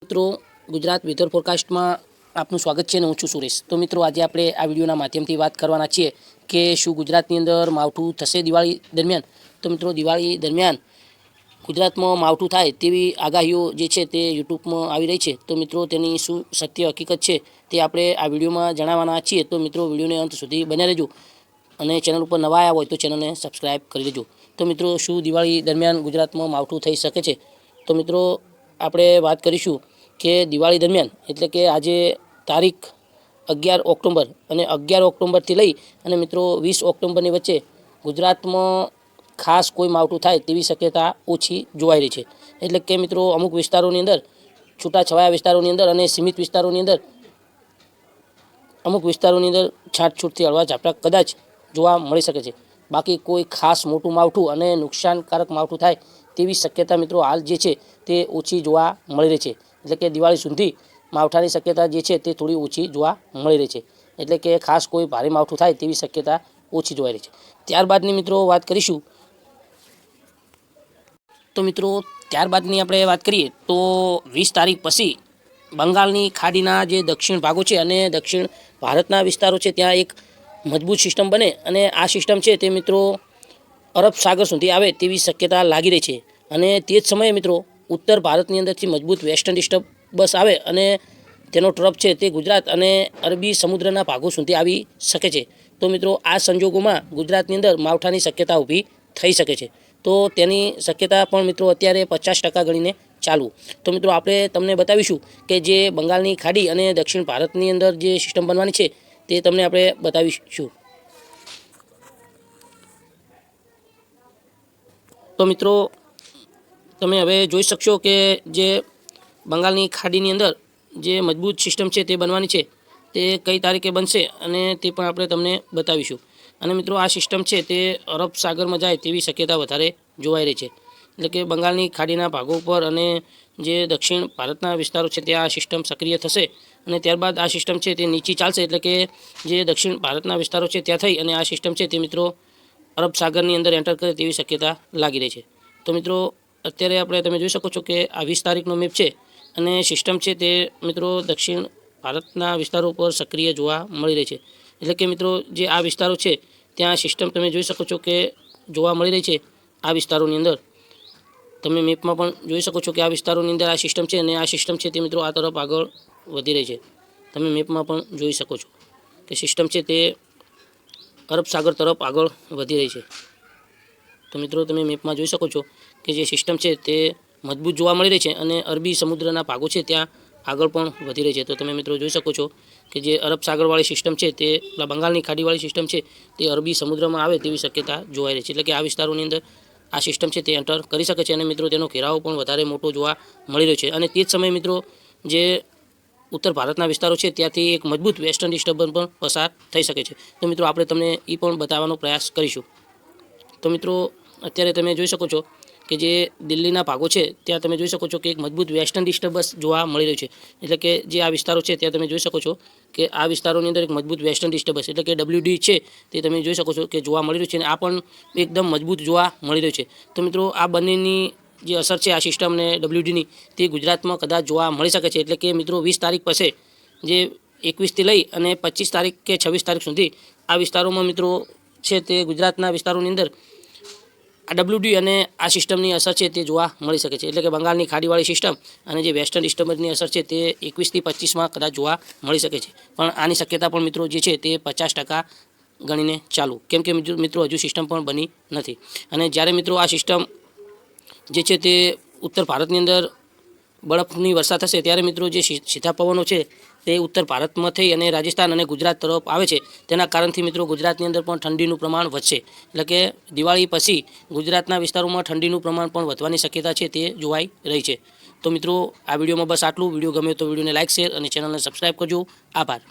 મિત્રો ગુજરાત વેધર ફોરકાસ્ટમાં આપનું સ્વાગત છે અને હું છું સુરેશ। તો મિત્રો આજે આપણે આ વિડીયોના માધ્યમથી વાત કરવાના છીએ કે શું ગુજરાતની અંદર માવઠું થશે દિવાળી દરમિયાન। તો મિત્રો દિવાળી દરમિયાન ગુજરાતમાં માવઠું થાય તેવી આગાહીઓ જે છે તે યુટ્યુબમાં આવી રહી છે। તો મિત્રો તેની શું સત્ય હકીકત છે તે આપણે આ વિડીયોમાં જણાવવાના છીએ। તો મિત્રો વિડીયોને અંત સુધી બન્યા રહેજો અને ચેનલ ઉપર નવા આવ્યા હોય તો ચેનલને સબસ્ક્રાઈબ કરી લેજો। તો મિત્રો શું દિવાળી દરમિયાન ગુજરાતમાં માવઠું થઈ શકે છે? તો મિત્રો આપણે વાત કરીશું કે દિવાળી દરમિયાન એટલે કે આજે તારીખ 11 ઓક્ટોબર અને 11 ઓક્ટોબરથી લઈ અને મિત્રો 20 ઓક્ટોબરની વચ્ચે ગુજરાતમાં ખાસ કોઈ માવઠું થાય તેવી શક્યતા ઓછી જોવાઈ રહી છે। એટલે કે મિત્રો અમુક વિસ્તારોની અંદર છૂટાછવાયા વિસ્તારોની અંદર અને સીમિત વિસ્તારોની અંદર અમુક વિસ્તારોની અંદર છાંટછૂટથી હળવા ઝાપટા કદાચ જોવા મળી શકે છે। બાકી કોઈ ખાસ મોટું માવઠું અને નુકસાનકારક માવઠું થાય તેવી શક્યતા મિત્રો હાલ જે છે તે ઓછી જોવા મળી રહી છે। એટલે કે દિવાળી સુધી માવઠાની શક્યતા જે છે તે થોડી ઓછી જોવા મળી રહી છે। એટલે કે ખાસ કોઈ ભારે માવઠું થાય તેવી શક્યતા ઓછી જોવાઈ રહી છે। ત્યારબાદની મિત્રો વાત કરીશું તો મિત્રો ત્યારબાદની આપણે વાત કરીએ તો 20 તારીખ પછી બંગાળની ખાડીના જે દક્ષિણ ભાગો છે અને દક્ષિણ ભારતના વિસ્તારો છે ત્યાં એક મજબૂત સિસ્ટમ બને અને આ સિસ્ટમ છે તે મિત્રો અરબ સાગર સુધી આવે તેવી શક્યતા લાગી રહી છે। અને તે જ સમયે મિત્રો ઉત્તર ભારતની અંદરથી મજબૂત વેસ્ટર્ન ડિસ્ટર્બન્સ આવે અને તેનો ટ્રફ છે તે ગુજરાત અને અરબી સમુદ્રના ભાગો સુધી આવી શકે છે। તો મિત્રો આ સંજોગોમાં ગુજરાતની અંદર માવઠાની શક્યતા ઊભી થઈ શકે છે। તો તેની શક્યતા પણ મિત્રો અત્યારે 50% ગણીને ચાલવું। તો મિત્રો આપણે તમને બતાવીશું કે જે બંગાળની ખાડી અને દક્ષિણ ભારતની અંદર જે સિસ્ટમ બનવાની છે તે તમને આપણે બતાવીશું। તો મિત્રો તમે હવે જોઈ શકશો કે જે બંગાળની ખાડીની અંદર જે મજબૂત સિસ્ટમ છે તે બનવાની છે તે કઈ તારીખે બનશે અને તે પણ આપણે તમને બતાવીશું। અને મિત્રો આ સિસ્ટમ છે તે અરબ સાગરમાં જાય તેવી શક્યતા વધારે જોવાઈ રહી છે। એટલે કે બંગાળની ખાડીના ભાગો પર અને જે દક્ષિણ ભારતના વિસ્તારો છે ત્યાં આ સિસ્ટમ સક્રિય થશે અને ત્યારબાદ આ સિસ્ટમ છે તે નીચી ચાલશે। એટલે કે જે દક્ષિણ ભારતના વિસ્તારો છે ત્યાં થઈ અને આ સિસ્ટમ છે તે મિત્રો અરબ સાગરની અંદર એન્ટર કરે તેવી શક્યતા લાગી રહી છે। તો મિત્રો અત્યારે આપણે તમે જોઈ શકો છો કે આ 20 તારીખનો મેપ છે અને સિસ્ટમ છે તે મિત્રો દક્ષિણ ભારતના વિસ્તારો પર સક્રિય જોવા મળી રહી છે। એટલે કે મિત્રો જે આ વિસ્તારો છે ત્યાં સિસ્ટમ તમે જોઈ શકો છો કે જોવા મળી રહી છે। આ વિસ્તારોની અંદર તમે મેપમાં પણ જોઈ શકો છો કે આ વિસ્તારોની અંદર આ સિસ્ટમ છે અને આ સિસ્ટમ છે તે મિત્રો આ તરફ આગળ વધી રહી છે। તમે મેપમાં પણ જોઈ શકો છો કે સિસ્ટમ છે તે અરબ સાગર તરફ આગળ વધી રહી છે। તો મિત્રો તમે મેપમાં જોઈ શકો છો કે જે સિસ્ટમ છે તે મજબૂત જોવા મળી રહી છે અને અરબી સમુદ્રના ભાગો છે ત્યાં આગળ પણ વધી રહી છે। તો તમે મિત્રો જોઈ શકો છો કે જે અરબ સાગરવાળી સિસ્ટમ છે તે બંગાળની ખાડીવાળી સિસ્ટમ છે તે અરબી સમુદ્રમાં આવે તેવી શક્યતા જોવાઈ રહી છે। એટલે કે આ વિસ્તારોની અંદર આ સિસ્ટમ છે તે એન્ટર કરી શકે છે અને મિત્રો તેનો ઘેરાવો પણ વધારે મોટો જોવા મળી રહ્યો છે। અને તે જ સમયે મિત્રો જે ઉત્તર ભારતના વિસ્તારો છે ત્યાંથી એક મજબૂત વેસ્ટર્ન ડિસ્ટર્બન્સ પણ પસાર થઈ શકે છે। તો મિત્રો આપણે તમને એ પણ બતાવવાનો પ્રયાસ કરીશું। તો મિત્રો અત્યારે તમે જોઈ શકો છો કે જે દિલ્હીના ભાગો છે ત્યાં તમે જોઈ શકો છો કે એક મજબૂત વેસ્ટર્ન ડિસ્ટર્બન્સ જોવા મળી રહ્યું છે। એટલે કે જે આ વિસ્તારો છે ત્યાં તમે જોઈ શકો છો કે આ વિસ્તારોની અંદર એક મજબૂત વેસ્ટર્ન ડિસ્ટર્બન્સ એટલે કે WD છે તે તમે જોઈ શકો છો કે જોવા મળી રહ્યું છે અને આ પણ એકદમ મજબૂત જોવા મળી રહ્યું છે। તો મિત્રો આ બંનેની જે અસર છે આ સિસ્ટમ અને WDની તે ગુજરાતમાં કદાચ જોવા મળી શકે છે। એટલે કે મિત્રો 20 તારીખ પછી જે 21થી લઈ અને 25 તારીખ કે 26 તારીખ સુધી આ વિસ્તારોમાં મિત્રો છે તે ગુજરાતના વિસ્તારોની અંદર આ WD અને આ સિસ્ટમની અસર છે તે જોવા મળી શકે છે। એટલે કે બંગાળની ખાડીવાળી સિસ્ટમ અને જે વેસ્ટર્ન ડિસ્ટર્બન્સની અસર છે તે 21થી 25માં કદાચ જોવા મળી શકે છે। પણ આની શક્યતા પણ મિત્રો જે છે તે 50% ગણીને ચાલુ। કેમ કે મિત્રો હજુ સિસ્ટમ પણ બની નથી અને જ્યારે મિત્રો આ સિસ્ટમ જે છે તે ઉત્તર ભારતની અંદર બરફની વર્ષા થશે ત્યારે મિત્રો જે સીધા પવનો છે તે ઉત્તર ભારતમાં થઈ અને રાજસ્થાન અને ગુજરાત તરફ આવે છે તેના કારણથી મિત્રો ગુજરાતની અંદર પણ ઠંડીનું પ્રમાણ વધશે। એટલે કે દિવાળી પછી ગુજરાતના વિસ્તારોમાં ઠંડીનું પ્રમાણ પણ વધવાની શક્યતા છે તે જોવાઈ રહી છે। તો મિત્રો આ વિડીયોમાં બસ આટલું। વિડીયો ગમે તો વિડીયોને લાઇક શેર અને ચેનલને સબસ્ક્રાઈબ કરજો। આભાર।